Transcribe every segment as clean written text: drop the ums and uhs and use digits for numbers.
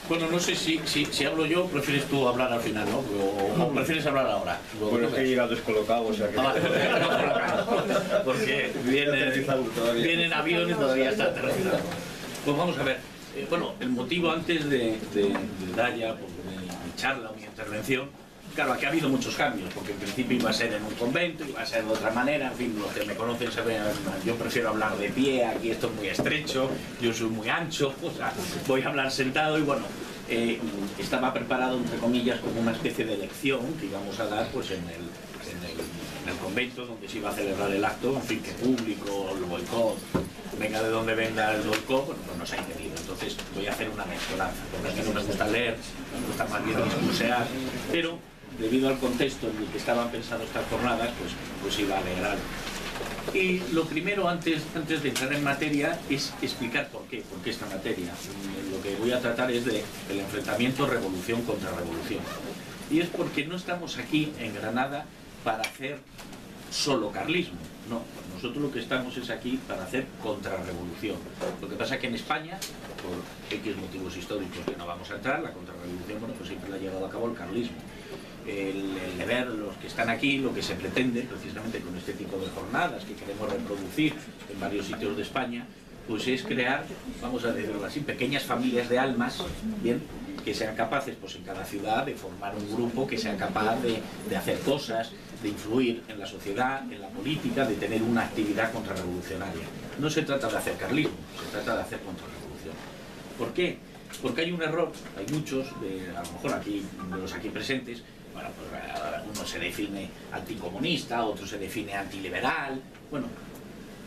Bueno, no sé si hablo yo, prefieres tú hablar al final, ¿no? O prefieres hablar ahora. Bueno, es que he llegado descolocado, o sea que... Porque viene en avión y todavía está aterrizado. Pues vamos a ver. Bueno, el motivo antes de dar ya mi charla o mi intervención, claro, aquí ha habido muchos cambios, porque en principio iba a ser en un convento, iba a ser de otra manera, en fin, los que me conocen saben, yo prefiero hablar de pie, aquí esto es muy estrecho, yo soy muy ancho, o sea, voy a hablar sentado y bueno, estaba preparado, entre comillas, como una especie de lección que íbamos a dar pues en el convento donde se iba a celebrar el acto, en fin, que público, el boicot, venga de donde venga el boicot, bueno, pues nos ha impedido. Entonces voy a hacer una mezcolanza, porque a mí no me gusta leer, me gusta más bien discursear, pero debido al contexto en el que estaban pensadas estas jornadas, pues iba a leer algo. Y lo primero, antes de entrar en materia, es explicar por qué esta materia. Lo que voy a tratar es del enfrentamiento revolución contra revolución. Y es porque no estamos aquí en Granada para hacer solo carlismo. No, nosotros lo que estamos es aquí para hacer contrarrevolución. Lo que pasa es que en España, por X motivos históricos que no vamos a entrar, la contrarrevolución, bueno, pues siempre la ha llevado a cabo el carlismo. El deber de los que están aquí, lo que se pretende precisamente con este tipo de jornadas que queremos reproducir en varios sitios de España, pues es crear, vamos a decirlo así, pequeñas familias de almas, bien, que sean capaces, pues en cada ciudad, de formar un grupo que sea capaz de hacer cosas, de influir en la sociedad, en la política, de tener una actividad contrarrevolucionaria. No se trata de hacer carlismo, se trata de hacer contrarrevolución. ¿Por qué? Porque hay un error, hay muchos, a lo mejor aquí, de los aquí presentes, bueno, pues uno se define anticomunista, otro se define antiliberal, bueno,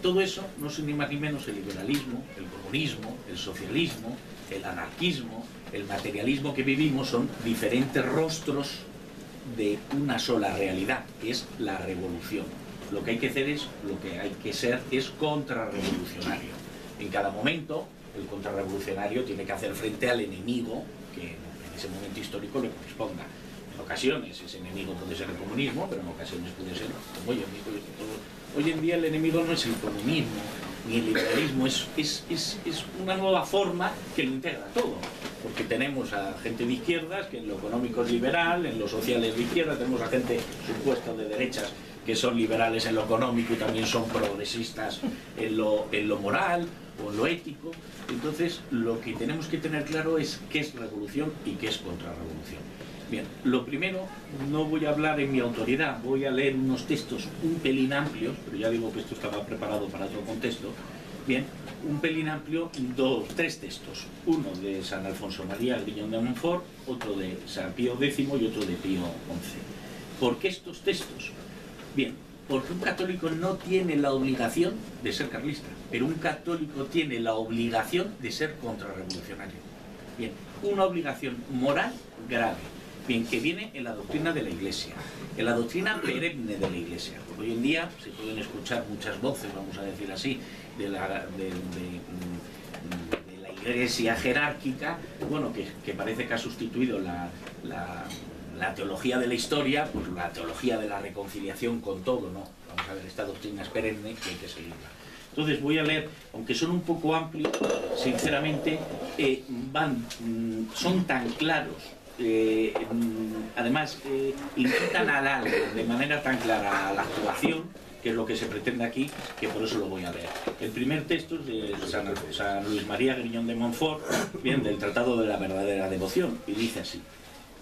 todo eso no es ni más ni menos el liberalismo, el comunismo, el socialismo, el anarquismo, el materialismo que vivimos son diferentes rostros de una sola realidad, que es la revolución. Lo que hay que hacer es, lo que hay que ser es contrarrevolucionario. En cada momento, el contrarrevolucionario tiene que hacer frente al enemigo que en ese momento histórico le corresponda. En ocasiones ese enemigo puede ser el comunismo, pero en ocasiones puede ser como yo mismo. Hoy en día el enemigo no es el comunismo ni el liberalismo, es una nueva forma que lo integra todo. Porque tenemos a gente de izquierdas que en lo económico es liberal, en lo social es de izquierda, tenemos a gente supuesta de derechas que son liberales en lo económico y también son progresistas en lo moral o en lo ético. Entonces lo que tenemos que tener claro es qué es revolución y qué es contrarrevolución. Bien, lo primero, no voy a hablar en mi autoridad, voy a leer unos textos un pelín amplios, pero ya digo que esto estaba preparado para otro contexto. Bien, un pelín amplio, tres textos, uno de San Alfonso María Griñón de Montfort, otro de San Pío X y otro de Pío XI. ¿Por qué estos textos? Bien, porque un católico no tiene la obligación de ser carlista, pero un católico tiene la obligación de ser contrarrevolucionario. Bien, una obligación moral grave. Bien, que viene en la doctrina de la Iglesia, en la doctrina perenne de la Iglesia. Hoy en día se pueden escuchar muchas voces, vamos a decir así, de la Iglesia jerárquica, bueno, que parece que ha sustituido la teología de la historia por la teología de la reconciliación con todo, ¿no? Vamos a ver, esta doctrina es perenne y hay que seguirla. Entonces voy a leer, aunque son un poco amplios, sinceramente, son tan claros, además incitan al algo de manera tan clara a la actuación, que es lo que se pretende aquí, que por eso lo voy a leer. El primer texto es de San Luis María Griñón de Montfort, bien, del Tratado de la Verdadera Devoción, y dice así: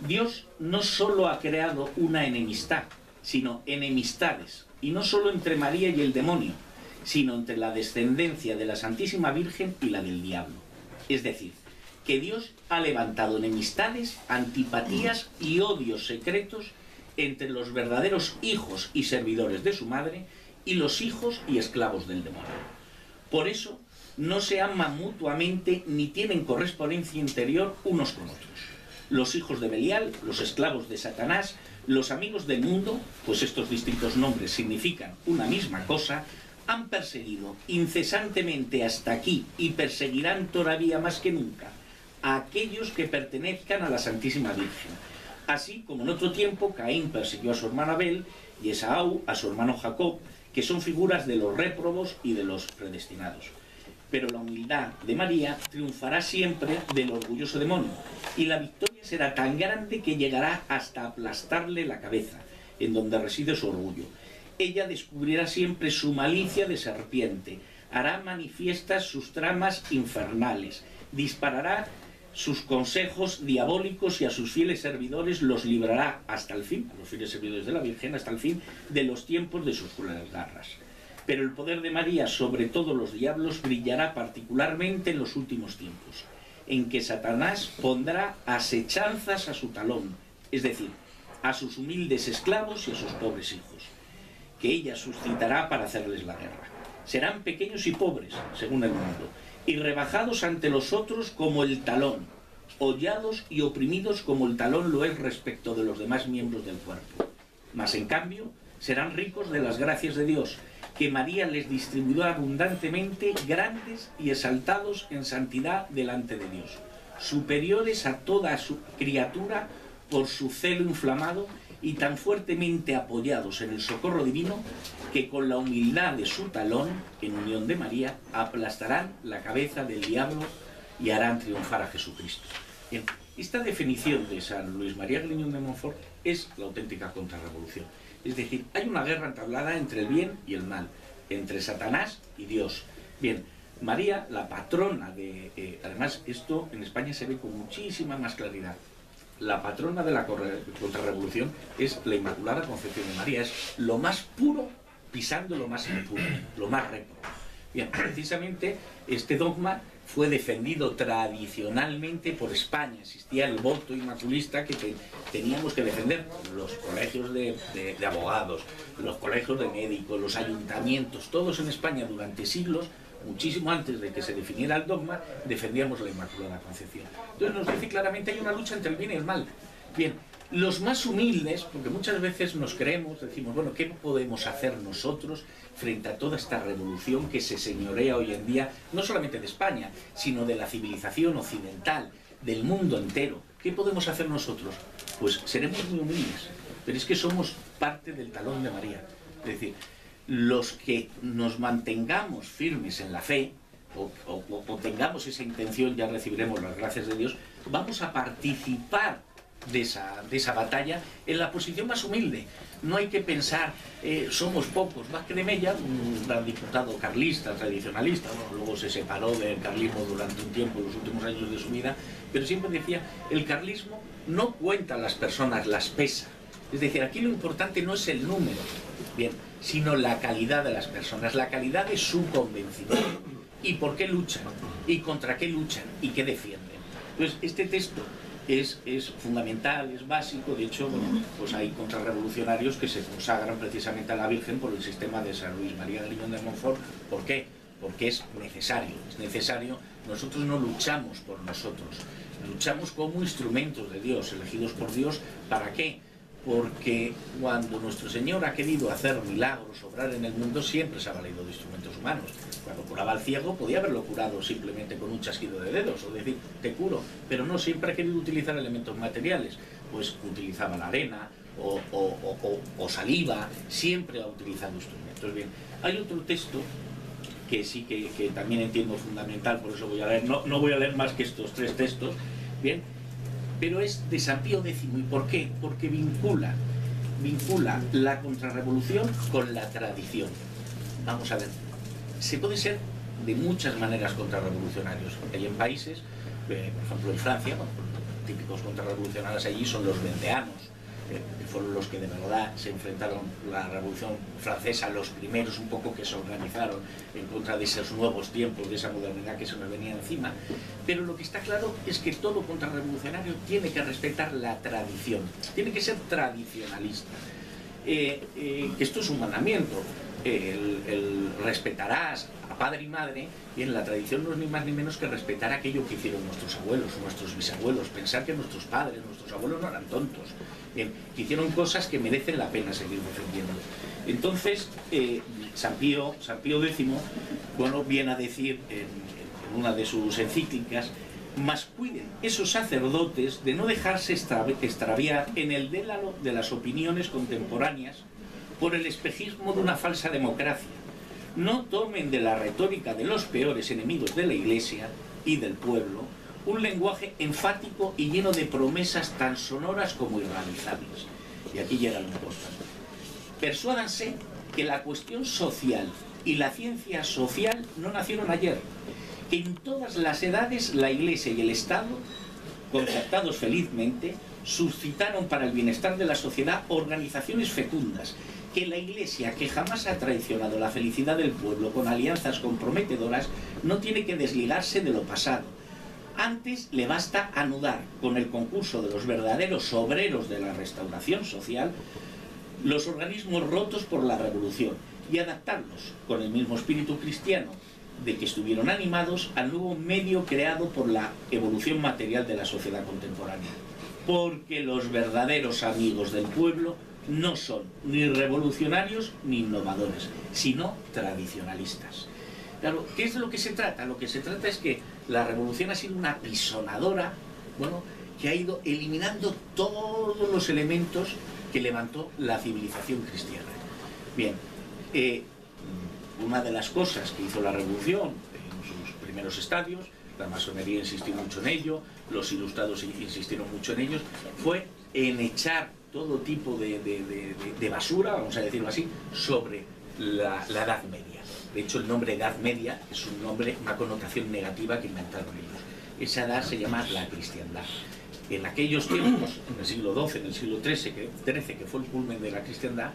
Dios no solo ha creado una enemistad, sino enemistades, y no solo entre María y el demonio, sino entre la descendencia de la Santísima Virgen y la del diablo. Es decir, que Dios ha levantado enemistades, antipatías y odios secretos entre los verdaderos hijos y servidores de su madre y los hijos y esclavos del demonio. Por eso no se aman mutuamente ni tienen correspondencia interior unos con otros. Los hijos de Belial, los esclavos de Satanás, los amigos del mundo, pues estos distintos nombres significan una misma cosa, han perseguido incesantemente hasta aquí y perseguirán todavía más que nunca a aquellos que pertenezcan a la Santísima Virgen. Así como en otro tiempo Caín persiguió a su hermano Abel y Esaú a su hermano Jacob, que son figuras de los réprobos y de los predestinados. Pero la humildad de María triunfará siempre del orgulloso demonio, y la victoria será tan grande que llegará hasta aplastarle la cabeza, en donde reside su orgullo. Ella descubrirá siempre su malicia de serpiente, hará manifiestas sus tramas infernales, disparará sus consejos diabólicos y a sus fieles servidores los librará hasta el fin, a los fieles servidores de la Virgen, hasta el fin de los tiempos de sus crueles garras. Pero el poder de María sobre todos los diablos brillará particularmente en los últimos tiempos, en que Satanás pondrá asechanzas a su talón, es decir, a sus humildes esclavos y a sus pobres hijos, que ella suscitará para hacerles la guerra. Serán pequeños y pobres, según el mundo, y rebajados ante los otros como el talón, hollados y oprimidos como el talón lo es respecto de los demás miembros del cuerpo. Mas en cambio serán ricos de las gracias de Dios, que María les distribuyó abundantemente, grandes y exaltados en santidad delante de Dios, superiores a toda su criatura por su celo inflamado y tan fuertemente apoyados en el socorro divino, que con la humildad de su talón, en unión de María, aplastarán la cabeza del diablo y harán triunfar a Jesucristo. Bien, esta definición de San Luis María Griñón de Montfort es la auténtica contrarrevolución. Es decir, hay una guerra entablada entre el bien y el mal, entre Satanás y Dios. Bien, María, la patrona de... además, esto en España se ve con muchísima más claridad. La patrona de la contrarrevolución es la Inmaculada Concepción de María, es lo más puro pisando lo más impuro, lo más réprobo. Bien, precisamente este dogma fue defendido tradicionalmente por España. Existía el voto inmaculista que teníamos que defender los colegios de abogados, los colegios de médicos, los ayuntamientos, todos en España durante siglos, muchísimo antes de que se definiera el dogma, defendíamos la Inmaculada Concepción. Entonces nos dice claramente hay una lucha entre el bien y el mal. Bien, los más humildes, porque muchas veces nos creemos, decimos, bueno, ¿qué podemos hacer nosotros frente a toda esta revolución que se señorea hoy en día, no solamente de España, sino de la civilización occidental, del mundo entero? ¿Qué podemos hacer nosotros? Pues seremos muy humildes, pero es que somos parte del talón de María. Es decir, los que nos mantengamos firmes en la fe, o tengamos esa intención, ya recibiremos las gracias de Dios, vamos a participar de esa batalla en la posición más humilde. No hay que pensar, somos pocos. Vázquez de Mella, un gran diputado carlista, tradicionalista, bueno, luego se separó del carlismo durante un tiempo, en los últimos años de su vida, pero siempre decía, el carlismo no cuenta a las personas, las pesa. Es decir, aquí lo importante no es el número, bien, sino la calidad de las personas, la calidad de su convencimiento, y por qué luchan, y contra qué luchan, y qué defienden. Entonces, este texto es fundamental, es básico. De hecho, bueno, pues hay contrarrevolucionarios que se consagran precisamente a la Virgen por el sistema de San Luis María Griñón de Montfort. ¿Por qué? Porque es necesario, es necesario. Nosotros no luchamos por nosotros, luchamos como instrumentos de Dios, elegidos por Dios. ¿Para qué? Porque cuando nuestro Señor ha querido hacer milagros, obrar en el mundo, siempre se ha valido de instrumentos humanos. Cuando curaba al ciego podía haberlo curado simplemente con un chasquido de dedos, o decir, te curo, pero no siempre ha querido utilizar elementos materiales, pues utilizaba la arena o saliva, siempre ha utilizado instrumentos. Bien, hay otro texto que sí que también entiendo fundamental, por eso voy a leer, no voy a leer más que estos tres textos, bien, pero es de San Pío X. ¿Y por qué? Porque vincula la contrarrevolución con la tradición. Vamos a ver, se puede ser de muchas maneras contrarrevolucionarios. Hay en países, por ejemplo en Francia, bueno, los típicos contrarrevolucionarios allí son los vendeanos, que fueron los que de verdad se enfrentaron a la Revolución Francesa, los primeros un poco que se organizaron en contra de esos nuevos tiempos, de esa modernidad que se nos venía encima. Pero lo que está claro es que todo contrarrevolucionario tiene que respetar la tradición, tiene que ser tradicionalista. Que esto es un mandamiento, el respetarás a padre y madre, y en la tradición no es ni más ni menos que respetar aquello que hicieron nuestros abuelos, nuestros bisabuelos, pensar que nuestros padres, nuestros abuelos no eran tontos, bien, que hicieron cosas que merecen la pena seguir defendiendo. Entonces, San Pío X, bueno, viene a decir en una de sus encíclicas mas cuiden esos sacerdotes de no dejarse extraviar en el délalo de las opiniones contemporáneas por el espejismo de una falsa democracia. No tomen de la retórica de los peores enemigos de la Iglesia y del pueblo un lenguaje enfático y lleno de promesas tan sonoras como irrealizables. Y aquí llega lo importante. Persuádanse que la cuestión social y la ciencia social no nacieron ayer, que en todas las edades la Iglesia y el Estado, concertados felizmente, suscitaron para el bienestar de la sociedad organizaciones fecundas, que la Iglesia, que jamás ha traicionado la felicidad del pueblo con alianzas comprometedoras, no tiene que desligarse de lo pasado. Antes le basta anudar con el concurso de los verdaderos obreros de la restauración social los organismos rotos por la revolución y adaptarlos con el mismo espíritu cristiano de que estuvieron animados al nuevo medio creado por la evolución material de la sociedad contemporánea. Porque los verdaderos amigos del pueblo no son ni revolucionarios ni innovadores, sino tradicionalistas. Claro, ¿qué es de lo que se trata? Lo que se trata es que la revolución ha sido una apisonadora, bueno, que ha ido eliminando todos los elementos que levantó la civilización cristiana. Bien, una de las cosas que hizo la revolución en sus primeros estadios, la masonería insistió mucho en ello, los ilustrados insistieron mucho en ellos, fue en echar todo tipo de basura, vamos a decirlo así, sobre la Edad Media. De hecho, el nombre Edad Media es un nombre, una connotación negativa que inventaron ellos. Esa edad se llama la cristiandad. En aquellos tiempos, en el siglo XII, en el siglo XIII, que fue el culmen de la cristiandad,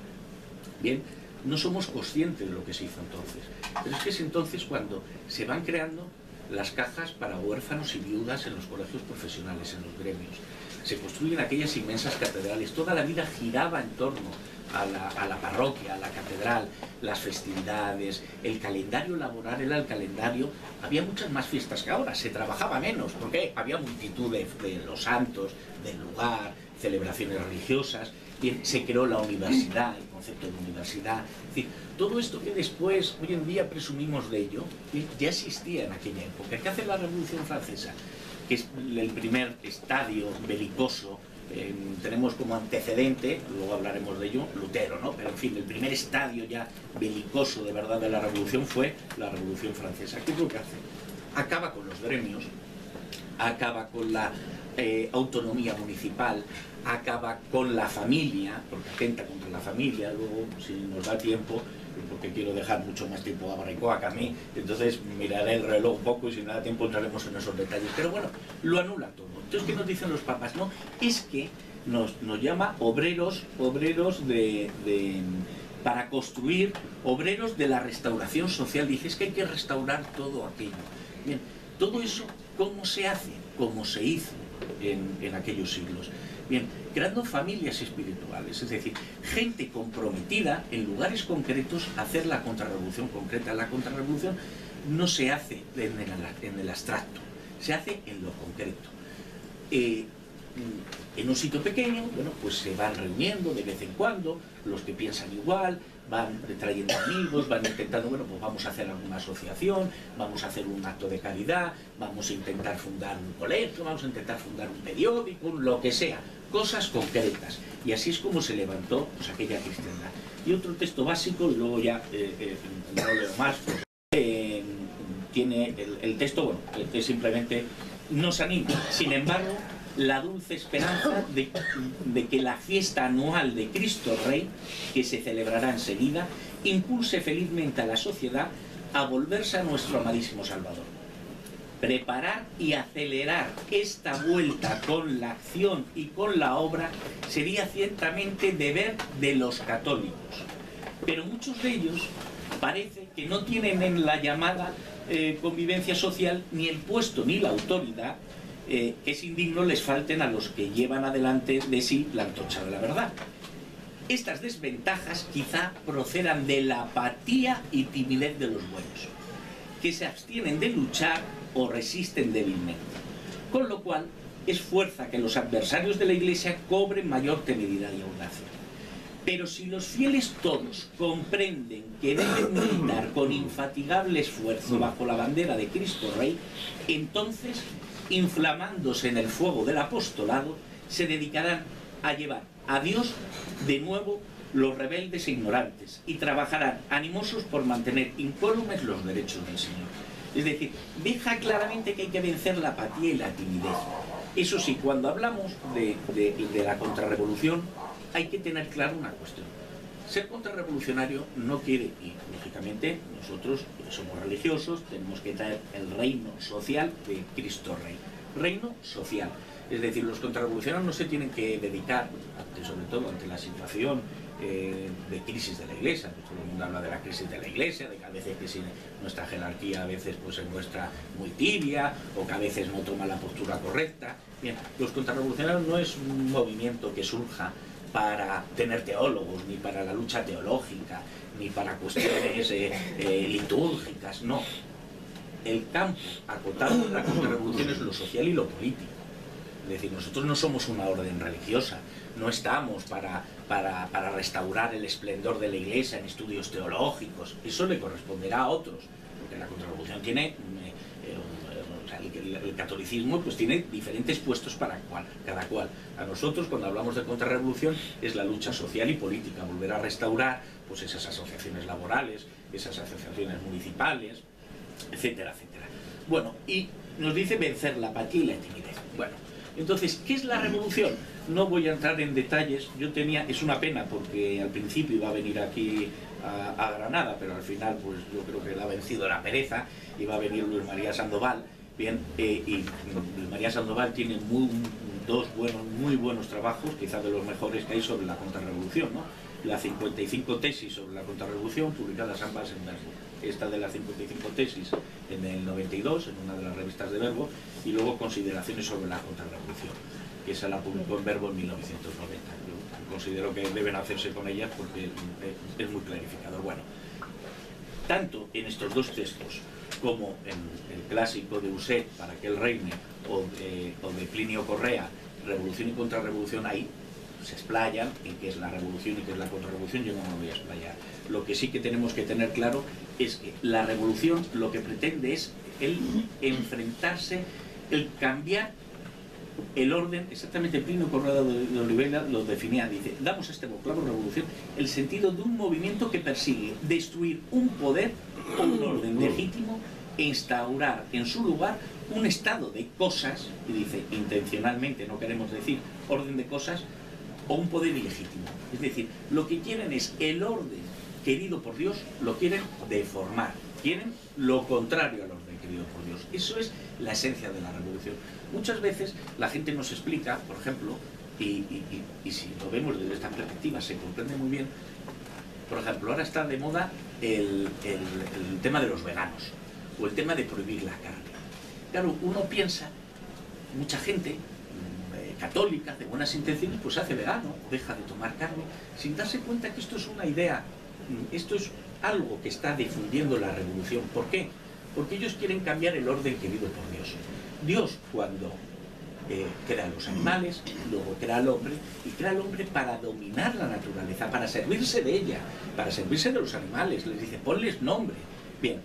bien, no somos conscientes de lo que se hizo entonces. Pero es que es entonces cuando se van creando las cajas para huérfanos y viudas en los colegios profesionales, en los gremios. Se construyen aquellas inmensas catedrales. Toda la vida giraba en torno a la parroquia, a la catedral, las festividades, el calendario laboral era el calendario. Había muchas más fiestas que ahora, se trabajaba menos, porque había multitud de los santos, del lugar, celebraciones religiosas. Bien, se creó la universidad, el concepto de universidad. Es decir, todo esto que después, hoy en día presumimos de ello, ya existía en aquella época. ¿Qué hace la Revolución Francesa? Que es el primer estadio belicoso, tenemos como antecedente, luego hablaremos de ello, Lutero, ¿no? Pero en fin, el primer estadio ya belicoso de verdad de la Revolución fue la Revolución Francesa. ¿Qué es lo que hace? Acaba con los gremios, acaba con la autonomía municipal, acaba con la familia, porque atenta contra la familia. Luego, si nos da tiempo, porque quiero dejar mucho más tiempo a Barricoa que a mí, entonces miraré el reloj un poco y si no da tiempo entraremos en esos detalles. Pero bueno, lo anula todo. Entonces, ¿qué nos dicen los papas? No, es que nos llama obreros para construir, obreros de la restauración social. Dice, es que hay que restaurar todo aquello. Bien, todo eso, ¿cómo se hace? Como se hizo en aquellos siglos. Bien, creando familias espirituales, es decir, gente comprometida en lugares concretos a hacer la contrarrevolución concreta. La contrarrevolución no se hace en el abstracto, se hace en lo concreto. En un sitio pequeño, bueno, pues se van reuniendo de vez en cuando, los que piensan igual, van trayendo amigos, van intentando, bueno, pues vamos a hacer alguna asociación, vamos a hacer un acto de caridad, vamos a intentar fundar un colegio, vamos a intentar fundar un periódico, lo que sea, cosas concretas. Y así es como se levantó, pues, aquella cristiandad. Y otro texto básico, y luego ya no leo más, tiene el texto, bueno, que simplemente nos anima. Sin embargo, la dulce esperanza de que la fiesta anual de Cristo Rey, que se celebrará enseguida, impulse felizmente a la sociedad a volverse a nuestro amadísimo Salvador. Preparar y acelerar esta vuelta con la acción y con la obra sería ciertamente deber de los católicos. Pero muchos de ellos parece que no tienen en la llamada convivencia social ni el puesto ni la autoridad. Es indigno les falten a los que llevan adelante de sí la antorcha de la verdad. Estas desventajas quizá procedan de la apatía y timidez de los buenos, que se abstienen de luchar o resisten débilmente. Con lo cual, es fuerza que los adversarios de la Iglesia cobren mayor temeridad y audacia. Pero si los fieles todos comprenden que deben militar con infatigable esfuerzo bajo la bandera de Cristo Rey, entonces inflamándose en el fuego del apostolado, se dedicarán a llevar a Dios de nuevo los rebeldes e ignorantes y trabajarán animosos por mantener incólumes los derechos del Señor. Es decir, deja claramente que hay que vencer la apatía y la timidez. Eso sí, cuando hablamos de la contrarrevolución, hay que tener claro una cuestión. Ser contrarrevolucionario no quiere, y lógicamente nosotros somos religiosos, tenemos que traer el reino social de Cristo Rey. Reino social. Es decir, los contrarrevolucionarios no se tienen que dedicar, sobre todo ante la situación de crisis de la Iglesia. Todo el mundo habla de la crisis de la Iglesia, de que a veces que si nuestra jerarquía a veces pues, se muestra muy tibia o que a veces no toma la postura correcta. Bien, los contrarrevolucionarios no es un movimiento que surja para tener teólogos, ni para la lucha teológica, ni para cuestiones litúrgicas, no. El campo acotado de la contrarrevolución es lo social y lo político. Es decir, nosotros no somos una orden religiosa, no estamos para restaurar el esplendor de la Iglesia en estudios teológicos, eso le corresponderá a otros, porque la contrarrevolución tiene, el catolicismo pues tiene diferentes puestos para cada cual. A nosotros cuando hablamos de contrarrevolución es la lucha social y política, volver a restaurar pues esas asociaciones laborales, esas asociaciones municipales, etcétera, etcétera. Bueno, y nos dice vencer la apatía y la timidez. Bueno, entonces, ¿qué es la revolución? No voy a entrar en detalles, es una pena porque al principio iba a venir aquí a Granada, pero al final pues yo creo que le ha vencido la pereza y va a venir Luis María Sandoval. Bien, y Luis María Sandoval tiene dos muy buenos trabajos, quizás de los mejores que hay sobre la contrarrevolución, ¿no? Las 55 tesis sobre la contrarrevolución, publicadas ambas en Verbo. Esta de las 55 tesis en el 92, en una de las revistas de Verbo, y luego consideraciones sobre la contrarrevolución, que esa la publicó en Verbo en 1990. Yo considero que deben hacerse con ellas porque es muy clarificador. Bueno, tanto en estos dos textos como en el clásico de Uset, Para que él reine, o de Plinio Correa, Revolución y Contrarrevolución, ahí se explayan en qué es la revolución y qué es la contrarrevolución. Yo no me voy a explayar. Lo que sí que tenemos que tener claro es que la revolución lo que pretende es el enfrentarse, el cambiar el orden. Exactamente, Plinio Correa de Oliveira lo definía, dice, damos a este vocablo revolución el sentido de un movimiento que persigue destruir un poder o un orden legítimo e instaurar en su lugar un estado de cosas, y dice intencionalmente, no queremos decir orden de cosas, o un poder ilegítimo. Es decir, lo que quieren es el orden querido por Dios, lo quieren deformar, quieren lo contrario al orden querido por Dios. Eso es la esencia de la revolución. Muchas veces la gente nos explica, por ejemplo, y si lo vemos desde esta perspectiva se comprende muy bien. Por ejemplo, ahora está de moda el tema de los veganos, o el tema de prohibir la carne. Claro, uno piensa, mucha gente católica, de buenas intenciones, pues se hace vegano, deja de tomar carne, sin darse cuenta que esto es una idea, esto es algo que está difundiendo la revolución. ¿Por qué? Porque ellos quieren cambiar el orden querido por Dios. Dios, cuando crea a los animales, luego crea al hombre, y crea al hombre para dominar la naturaleza, para servirse de ella, para servirse de los animales. Les dice, ponles nombre. Bien,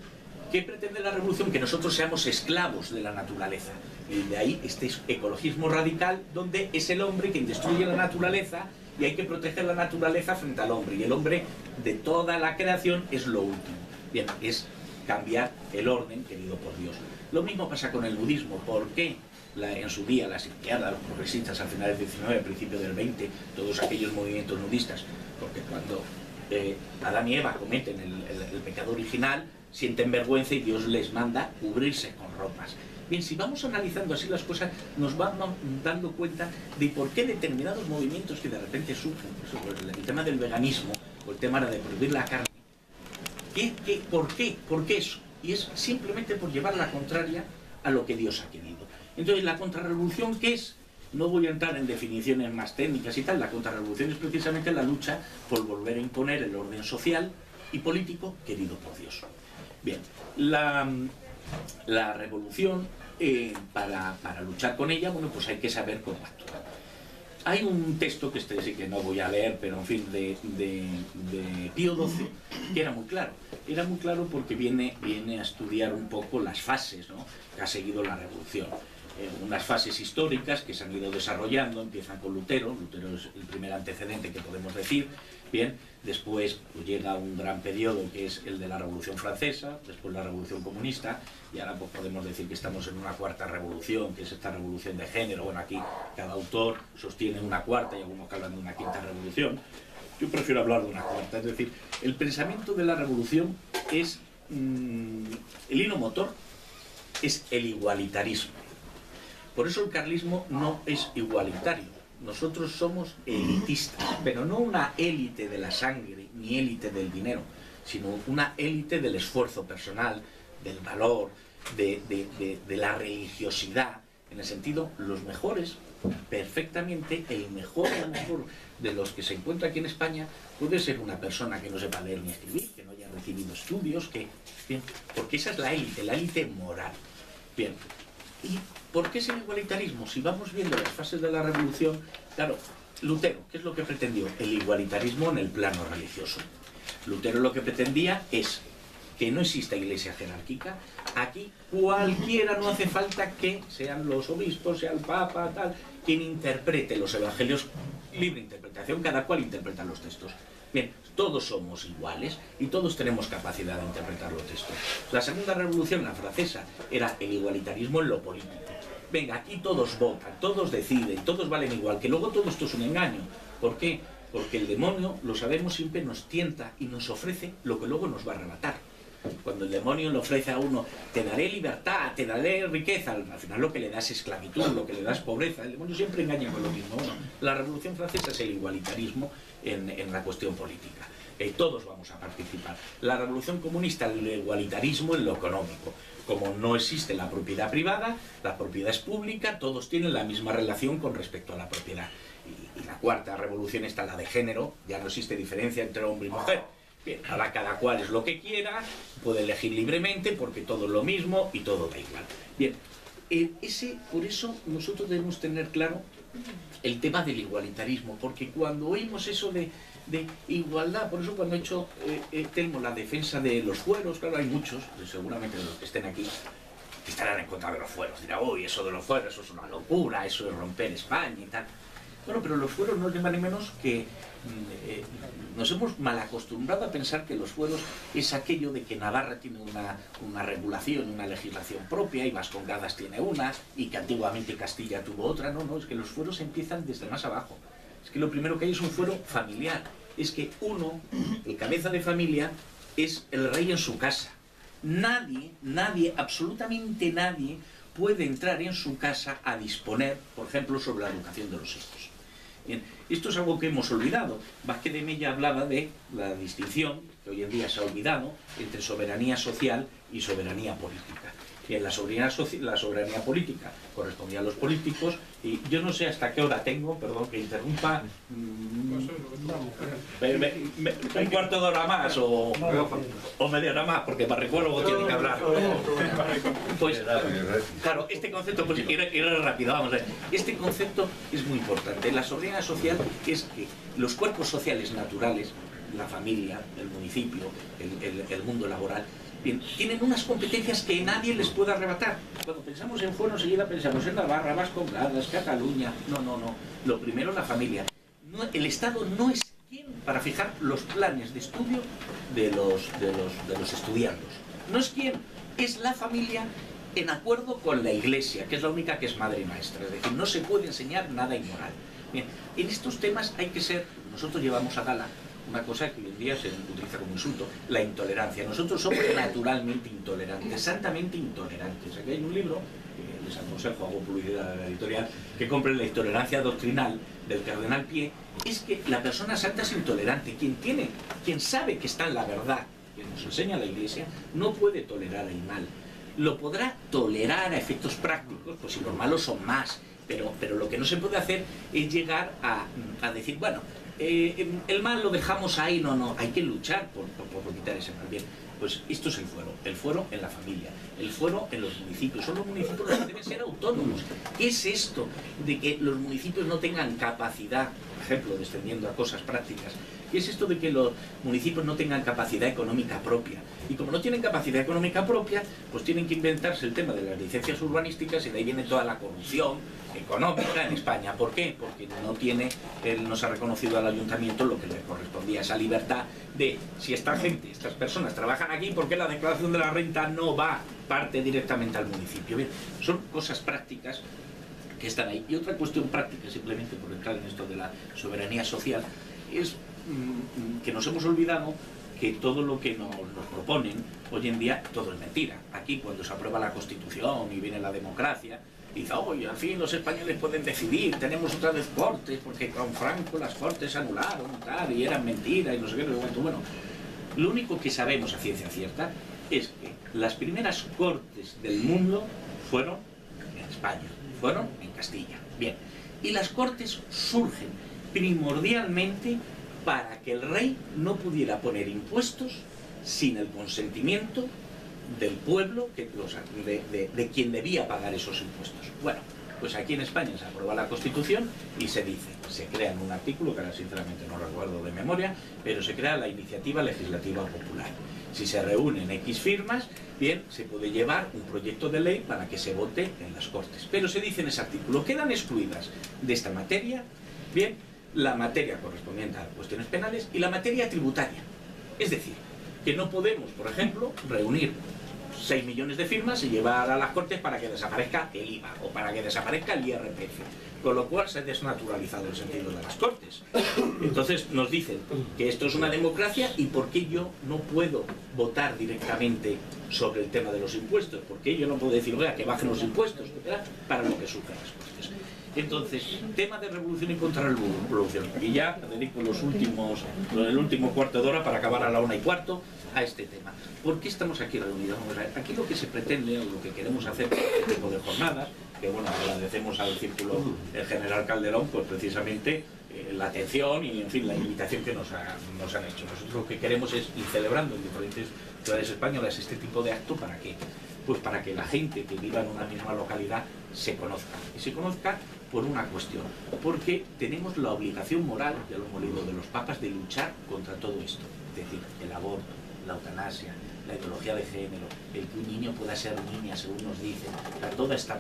¿qué pretende la revolución? Que nosotros seamos esclavos de la naturaleza. Y de ahí este ecologismo radical, donde es el hombre quien destruye la naturaleza y hay que proteger la naturaleza frente al hombre. Y el hombre de toda la creación es lo último. Bien, es cambiar el orden querido por Dios. Lo mismo pasa con el budismo. ¿Por qué en su día las izquierdas, los progresistas, al final del 19, principio del 20, todos aquellos movimientos nudistas? Porque cuando Adán y Eva cometen el pecado original, sienten vergüenza y Dios les manda cubrirse con ropas. Bien, si vamos analizando así las cosas, nos vamos dando cuenta de por qué determinados movimientos que de repente surgen, el tema del veganismo, o el tema de prohibir la carne, ¿por qué? ¿Por qué eso? Y es simplemente por llevar la contraria a lo que Dios ha querido. Entonces, ¿la contrarrevolución qué es? No voy a entrar en definiciones más técnicas y tal. La contrarrevolución es precisamente la lucha por volver a imponer el orden social y político querido por Dios. Bien, la revolución, para luchar con ella, bueno, pues hay que saber cómo actuar. Hay un texto que sí que no voy a leer, pero en fin, de Pío XII, que era muy claro. Era muy claro porque viene a estudiar un poco las fases, ¿no?, que ha seguido la revolución. unas fases históricas que se han ido desarrollando, empiezan con Lutero. Lutero es el primer antecedente que podemos decir, bien, después pues, llega un gran periodo que es el de la Revolución Francesa, después la Revolución Comunista, y ahora pues, podemos decir que estamos en una cuarta revolución, que es esta revolución de género. Bueno, aquí cada autor sostiene una cuarta y algunos que hablan de una quinta revolución. Yo prefiero hablar de una cuarta, es decir, el pensamiento de la revolución es, el hilo motor es el igualitarismo. Por eso el carlismo no es igualitario. Nosotros somos elitistas, pero no una élite de la sangre ni élite del dinero, sino una élite del esfuerzo personal, del valor, de la religiosidad, en el sentido, los mejores, perfectamente, el mejor de los que se encuentra aquí en España puede ser una persona que no sepa leer ni escribir, que no haya recibido estudios, bien, porque esa es la élite moral. Bien, ¿y por qué es el igualitarismo? Si vamos viendo las fases de la revolución, claro, Lutero, ¿qué es lo que pretendió? El igualitarismo en el plano religioso. Lutero lo que pretendía es que no exista iglesia jerárquica. Aquí cualquiera, no hace falta que sean los obispos, sea el papa, tal, quien interprete los evangelios, libre interpretación, cada cual interpreta los textos. Bien, todos somos iguales y todos tenemos capacidad de interpretar los textos. La segunda revolución, la francesa, era el igualitarismo en lo político. Venga, aquí todos votan, todos deciden, todos valen igual, que luego todo esto es un engaño. ¿Por qué? Porque el demonio, lo sabemos, siempre nos tienta y nos ofrece lo que luego nos va a arrebatar. Cuando el demonio le ofrece a uno, te daré libertad, te daré riqueza, al final lo que le das es esclavitud, lo que le das es pobreza. El demonio siempre engaña con lo mismo. Bueno, la Revolución Francesa es el igualitarismo en la cuestión política. Todos vamos a participar. La Revolución Comunista, el igualitarismo en lo económico. Como no existe la propiedad privada, la propiedad es pública, todos tienen la misma relación con respecto a la propiedad. Y la cuarta revolución está la de género, ya no existe diferencia entre hombre y mujer. Bien, ahora cada cual es lo que quiera, puede elegir libremente porque todo es lo mismo y todo da igual. Bien, por eso nosotros debemos tener claro el tema del igualitarismo, porque cuando oímos eso de igualdad, por eso cuando he hecho Telmo la defensa de los fueros, claro, hay muchos, seguramente de los que estén aquí, que estarán en contra de los fueros, dirán, uy, eso de los fueros, eso es una locura, eso es romper España y tal. Bueno, pero los fueros no es ni más ni menos que nos hemos mal acostumbrado a pensar que los fueros es aquello de que Navarra tiene una regulación, una legislación propia, y Vascongadas tiene una, y que antiguamente Castilla tuvo otra. No, es que los fueros empiezan desde más abajo. Es que lo primero que hay es un fuero familiar. Es que uno, el cabeza de familia, es el rey en su casa. Nadie, absolutamente nadie, puede entrar en su casa a disponer, por ejemplo, sobre la educación de los hijos. Bien, esto es algo que hemos olvidado. Vázquez de Mella hablaba de la distinción, que hoy en día se ha olvidado, entre soberanía social y soberanía política. Bien, la soberanía política correspondía a los políticos, y yo no sé hasta qué hora tengo, perdón que interrumpa, un cuarto de hora más o media hora más, porque Barricuelo tiene que hablar. Pues, claro, este concepto, pues iré rápido, vamos a ver. Este concepto es muy importante. La soberanía social es que los cuerpos sociales naturales, la familia, el municipio, el mundo laboral, bien, tienen unas competencias que nadie les puede arrebatar. Cuando pensamos en fuero, enseguida pensamos en Navarra, Vascongadas, Cataluña. No. Lo primero, la familia. El Estado no es quien para fijar los planes de estudio de los estudiantes. No es quien, es la familia en acuerdo con la Iglesia, que es la única que es madre y maestra. Es decir, no se puede enseñar nada inmoral. Bien, en estos temas hay que ser, nosotros llevamos a gala una cosa que hoy en día se utiliza como insulto, la intolerancia. Nosotros somos naturalmente intolerantes, santamente intolerantes. Aquí hay un libro, que les aconsejo, hago publicidad a la editorial, que compren La intolerancia doctrinal, del cardenal Pie. Es que la persona santa es intolerante. Quien sabe que está en la verdad, que nos enseña la Iglesia, no puede tolerar el mal. Lo podrá tolerar a efectos prácticos, pues si los malos son más, pero lo que no se puede hacer es llegar a decir, bueno, el mal lo dejamos ahí, no, hay que luchar por quitar ese mal. Bien, pues esto es el fuero en la familia, el fuero en los municipios. Son los municipios los que deben ser autónomos. ¿Qué es esto de que los municipios no tengan capacidad, por ejemplo, descendiendo a cosas prácticas, que es esto de que los municipios no tengan capacidad económica propia. Y como no tienen capacidad económica propia, pues tienen que inventarse el tema de las licencias urbanísticas y de ahí viene toda la corrupción económica en España. ¿Por qué? Porque no se ha reconocido al ayuntamiento lo que le correspondía, esa libertad de, si esta gente, estas personas trabajan aquí, ¿por qué la declaración de la renta no va parte directamente al municipio? Bien, son cosas prácticas que están ahí. Y otra cuestión práctica, simplemente por entrar en esto de la soberanía social, es que nos hemos olvidado que todo lo que nos proponen hoy en día, todo es mentira. Aquí, cuando se aprueba la Constitución y viene la democracia, dice, oye, al fin los españoles pueden decidir, tenemos otra vez cortes, porque con Franco las cortes se anularon tal, y eran mentiras, y no sé qué, bueno, lo único que sabemos a ciencia cierta es que las primeras cortes del mundo fueron en España, fueron en Castilla. Bien, y las cortes surgen primordialmente para que el rey no pudiera poner impuestos sin el consentimiento del pueblo, de quien debía pagar esos impuestos. Bueno, pues aquí en España se aprueba la Constitución y se dice, se crea en un artículo, que ahora sinceramente no recuerdo de memoria, pero se crea la iniciativa legislativa popular. Si se reúnen X firmas, bien, se puede llevar un proyecto de ley para que se vote en las Cortes. Pero se dice en ese artículo, quedan excluidas de esta materia, bien, la materia correspondiente a cuestiones penales y la materia tributaria. Es decir, que no podemos, por ejemplo, reunir 6 millones de firmas y llevar a las Cortes para que desaparezca el IVA o para que desaparezca el IRPF, con lo cual se ha desnaturalizado el sentido de las Cortes. Entonces nos dicen que esto es una democracia y ¿por qué yo no puedo votar directamente sobre el tema de los impuestos? ¿Por qué yo no puedo decir, oiga, que bajen los impuestos, etcétera, para lo que surgen las Cortes? Entonces, tema de revolución y contrarrevolución. Y ya dedico el último cuarto de hora para acabar a la 1:15 a este tema. ¿Por qué estamos aquí reunidos? Vamos a ver, aquí lo que se pretende, o lo que queremos hacer con este tipo de jornadas, que bueno, agradecemos al Círculo General Calderón, pues precisamente la atención y en fin la invitación que nos han hecho. Nosotros lo que queremos es ir celebrando en diferentes ciudades españolas este tipo de acto. ¿Para qué? Pues para que la gente que viva en una misma localidad se conozca. Y se conozca por una cuestión, porque tenemos la obligación moral, ya lo hemos leído de los papas, de luchar contra todo esto. Es decir, el aborto, la eutanasia, la ideología de género, el que un niño pueda ser niña, según nos dicen, toda esta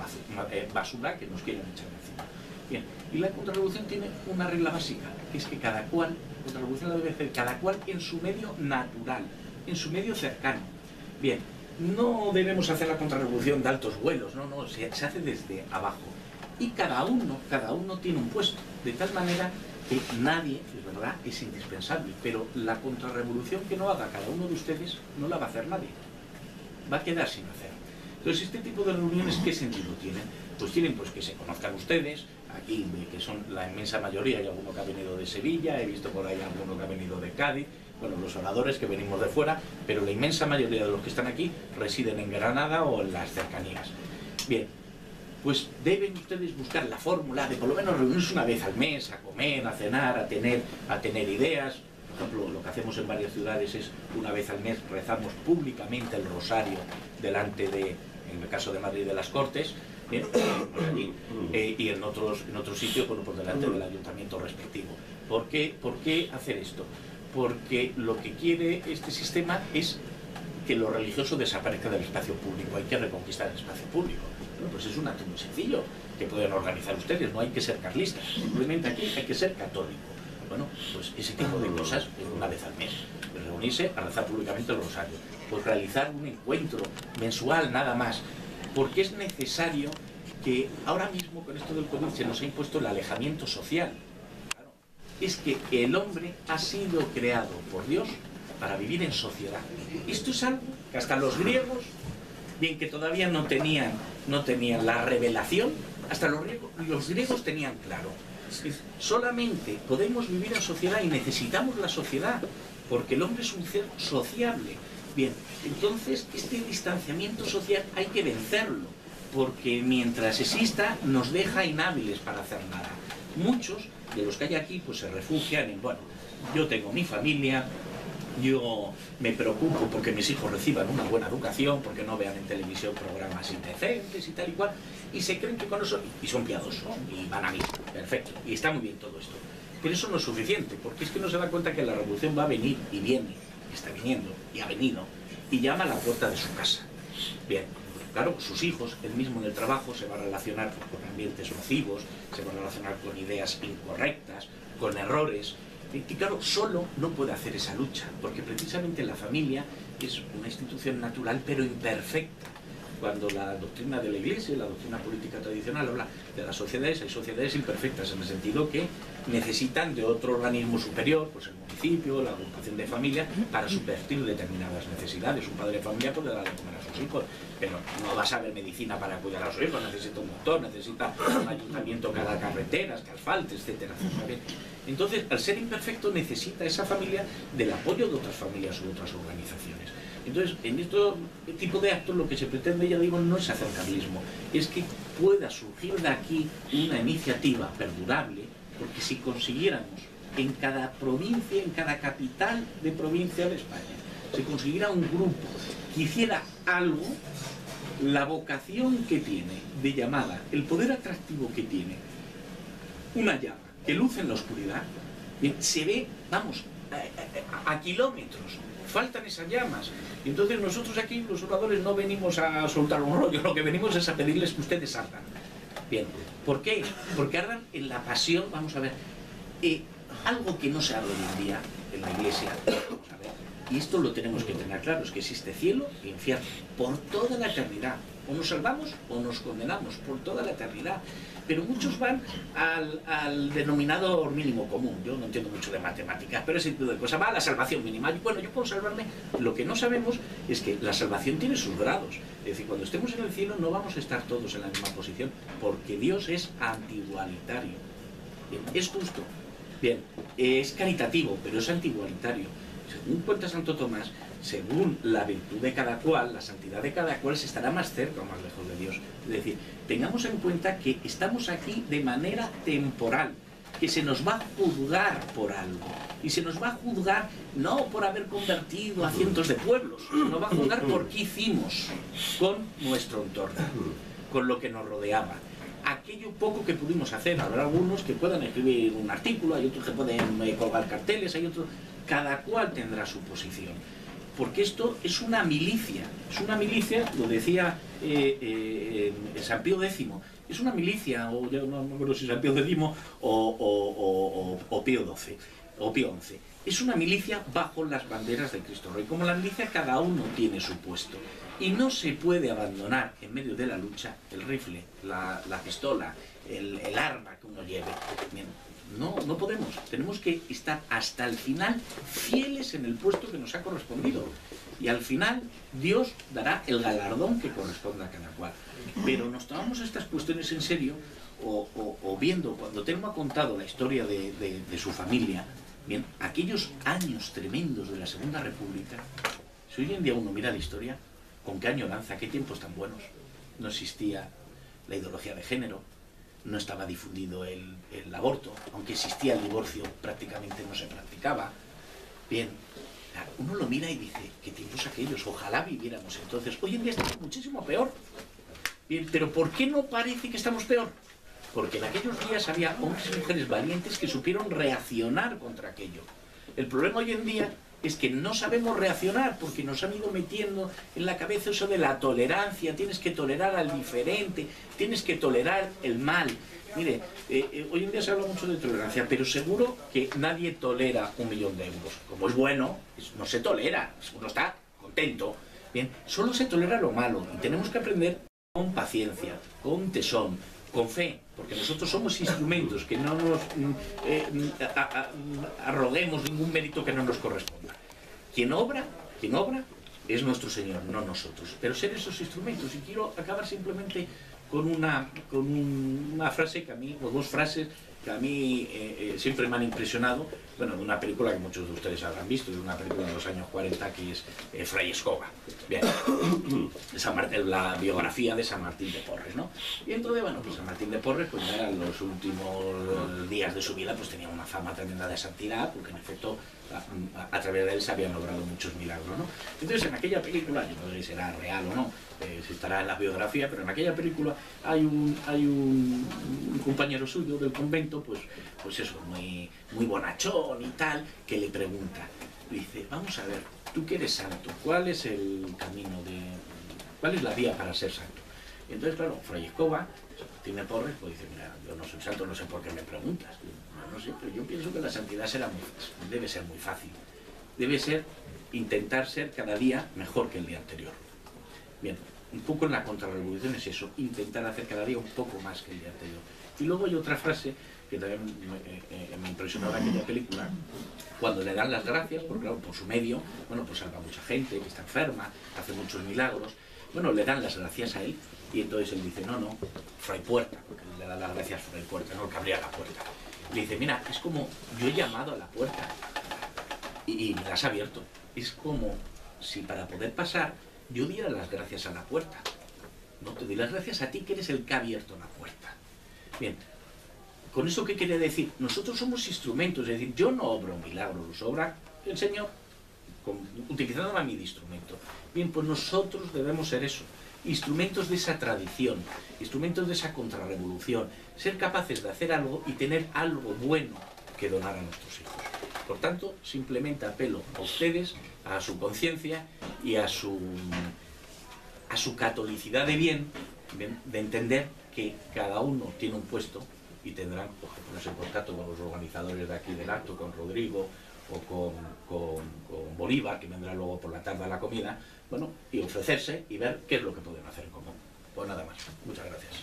basura que nos quieren echar encima. Bien, y la contrarrevolución tiene una regla básica, que es que cada cual, la contrarrevolución la debe hacer cada cual en su medio natural, en su medio cercano. Bien, no debemos hacer la contrarrevolución de altos vuelos, no, se hace desde abajo. Y cada uno tiene un puesto, de tal manera que nadie, es verdad, es indispensable, pero la contrarrevolución que no haga cada uno de ustedes no la va a hacer nadie, va a quedar sin hacer. Entonces, este tipo de reuniones, ¿qué sentido tienen? Pues tienen pues que se conozcan ustedes, aquí, que son la inmensa mayoría, hay alguno que ha venido de Sevilla, he visto por ahí alguno que ha venido de Cádiz, bueno, los oradores que venimos de fuera, pero la inmensa mayoría de los que están aquí residen en Granada o en las cercanías. Bien, pues deben ustedes buscar la fórmula de por lo menos reunirse una vez al mes, a comer, a cenar, a tener ideas. Por ejemplo, lo que hacemos en varias ciudades es una vez al mes rezamos públicamente el rosario delante de, en el caso de Madrid, de las Cortes, bien, allí, y en otros sitios, bueno, por delante del ayuntamiento respectivo. ¿Por qué hacer esto? Porque lo que quiere este sistema es que lo religioso desaparezca del espacio público, hay que reconquistar el espacio público. Bueno, pues es un acto muy sencillo que pueden organizar ustedes, no hay que ser carlistas, simplemente aquí hay que ser católico. Bueno, pues ese tipo de cosas, una vez al mes, pues reunirse a rezar públicamente el rosario, pues realizar un encuentro mensual nada más, porque es necesario que ahora mismo con esto del COVID se nos ha impuesto el alejamiento social. Claro, es que el hombre ha sido creado por Dios para vivir en sociedad. Esto es algo que hasta los griegos, bien que todavía no tenían la revelación, hasta los griegos tenían claro. Solamente podemos vivir en sociedad y necesitamos la sociedad, porque el hombre es un ser sociable. Bien, entonces este distanciamiento social hay que vencerlo, porque mientras exista nos deja inhábiles para hacer nada. Muchos de los que hay aquí pues se refugian en, bueno, yo tengo mi familia, yo me preocupo porque mis hijos reciban una buena educación, porque no vean en televisión programas indecentes y tal y cual, y se creen que con eso, y son piadosos, y van a misa, perfecto, y está muy bien todo esto. Pero eso no es suficiente, porque es que no se da cuenta que la revolución va a venir y viene, está viniendo y ha venido, y llama a la puerta de su casa. Bien, claro, sus hijos, él mismo en el trabajo, se va a relacionar con ambientes nocivos, se va a relacionar con ideas incorrectas, con errores. Y claro, solo no puede hacer esa lucha, porque precisamente la familia es una institución natural pero imperfecta. Cuando la doctrina de la Iglesia, la doctrina política tradicional habla de las sociedades, hay sociedades imperfectas en el sentido que necesitan de otro organismo superior, pues el municipio, la agrupación de familia, para subvertir determinadas necesidades. Un padre de familia puede dar de comer a sus hijos, pero no va a saber medicina para cuidar a sus hijos, necesita un doctor, necesita un ayuntamiento cada carreteras, que asfalte, etcétera, etcétera. Entonces, al ser imperfecto, necesita esa familia del apoyo de otras familias u otras organizaciones. Entonces, en este tipo de actos lo que se pretende, ya digo, no es hacer carlismo, es que pueda surgir de aquí una iniciativa perdurable, porque si consiguiéramos en cada provincia, en cada capital de provincia de España, se consiguiera un grupo que hiciera algo, la vocación que tiene de llamada, el poder atractivo que tiene, una llama que luce en la oscuridad, se ve, vamos, a kilómetros. Faltan esas llamas. Y entonces nosotros aquí, los oradores, no venimos a soltar un rollo, lo que venimos es a pedirles que ustedes ardan. Bien, ¿por qué? Porque ardan en la pasión, vamos a ver, algo que no se habla hoy en día en la Iglesia, vamos a ver, y esto lo tenemos que tener claro, es que existe cielo e infierno, por toda la eternidad. O nos salvamos o nos condenamos, por toda la eternidad. Pero muchos van al denominador mínimo común. Yo no entiendo mucho de matemáticas, pero ese tipo de cosas va a la salvación mínima. Bueno, yo puedo salvarme. Lo que no sabemos es que la salvación tiene sus grados. Es decir, cuando estemos en el cielo no vamos a estar todos en la misma posición, porque Dios es antigualitario. Bien, es justo. Bien, es caritativo, pero es antigualitario. Según cuenta Santo Tomás, según la virtud de cada cual, la santidad de cada cual, se estará más cerca o más lejos de Dios. Es decir, tengamos en cuenta que estamos aquí de manera temporal, que se nos va a juzgar por algo. Y se nos va a juzgar no por haber convertido a cientos de pueblos, nos va a juzgar por qué hicimos con nuestro entorno, con lo que nos rodeaba. Aquello poco que pudimos hacer, habrá algunos que puedan escribir un artículo, hay otros que pueden colgar carteles, hay otros, cada cual tendrá su posición. Porque esto es una milicia, lo decía San Pío X, es una milicia, o ya no me acuerdo si San Pío X o Pío XII, o Pío XI. Es una milicia bajo las banderas de Cristo Rey. Como la milicia, cada uno tiene su puesto. Y no se puede abandonar en medio de la lucha el rifle, la pistola, el arma que uno lleve. Bien, no podemos. Tenemos que estar hasta el final fieles en el puesto que nos ha correspondido. Y al final Dios dará el galardón que corresponda a cada cual. Pero nos tomamos estas cuestiones en serio o viendo, cuando Telmo ha contado la historia de su familia, bien, aquellos años tremendos de la Segunda República, si hoy en día uno mira la historia, con qué añoranza, qué tiempos tan buenos. No existía la ideología de género, no estaba difundido el aborto, aunque existía el divorcio, prácticamente no se practicaba. Bien, uno lo mira y dice, qué tiempos aquellos, ojalá viviéramos entonces. Hoy en día estamos muchísimo peor. Bien, pero ¿por qué no parece que estamos peor? Porque en aquellos días había hombres y mujeres valientes que supieron reaccionar contra aquello. El problema hoy en día es que no sabemos reaccionar porque nos han ido metiendo en la cabeza eso de la tolerancia, tienes que tolerar al diferente, tienes que tolerar el mal. Mire, hoy en día se habla mucho de tolerancia, pero seguro que nadie tolera 1.000.000 de euros. Como es bueno, no se tolera, uno está contento. Bien, solo se tolera lo malo y tenemos que aprender con paciencia, con tesón, con fe, porque nosotros somos instrumentos, que no nos arroguemos ningún mérito que no nos corresponda. Quien obra es nuestro Señor, no nosotros. Pero ser esos instrumentos. Y quiero acabar simplemente con una frase que a mí, o dos frases que a mí siempre me han impresionado, bueno, de una película que muchos de ustedes habrán visto, de una película de los años 40 que es Fray Escoba. Bien, la biografía de San Martín de Porres, ¿no? Y entonces, bueno, pues San Martín de Porres, pues ya eran los últimos días de su vida, pues tenía una fama tremenda de santidad, porque en efecto a través de él se habían logrado muchos milagros, ¿no? Entonces en aquella película, yo no sé si será real o no, si estará en la biografía, pero en aquella película hay un compañero suyo del convento momento, pues eso, muy bonachón y tal, que le pregunta, dice, vamos a ver, tú que eres santo, ¿cuál es el camino cuál es la vía para ser santo? Y entonces, claro, Fray Escoba, Martínez Porres, pues dice, mira, yo no soy santo, no sé por qué me preguntas. No sé, pero yo pienso que la santidad debe ser muy fácil. Debe ser intentar ser cada día mejor que el día anterior. Bien, un poco en la contrarrevolución es eso, intentar hacer cada día un poco más que el día anterior. Y luego hay otra frase que también me impresionó en aquella película, cuando le dan las gracias, porque claro, por su medio, bueno, pues salva a mucha gente que está enferma, hace muchos milagros, bueno, le dan las gracias a él, y entonces él dice, no, Fray Puerta, porque le da las gracias a Fray Puerta, no, el que abría la puerta. Le dice, mira, es como yo he llamado a la puerta y me la has abierto. Es como si para poder pasar yo diera las gracias a la puerta. No te doy las gracias a ti, que eres el que ha abierto la puerta. Bien, ¿con eso qué quiere decir? Nosotros somos instrumentos, es decir, yo no obro milagros, los obra el Señor, utilizándome a mí de instrumento. Bien, pues nosotros debemos ser eso, instrumentos de esa tradición, instrumentos de esa contrarrevolución, ser capaces de hacer algo y tener algo bueno que donar a nuestros hijos. Por tanto, simplemente apelo a ustedes, a su conciencia y a su catolicidad de bien, de entender que cada uno tiene un puesto y tendrán que ponerse en contacto con los organizadores de aquí del acto, con Rodrigo o con Bolívar, que vendrá luego por la tarde a la comida, bueno, y ofrecerse y ver qué es lo que pueden hacer en común. Pues nada más. Muchas gracias.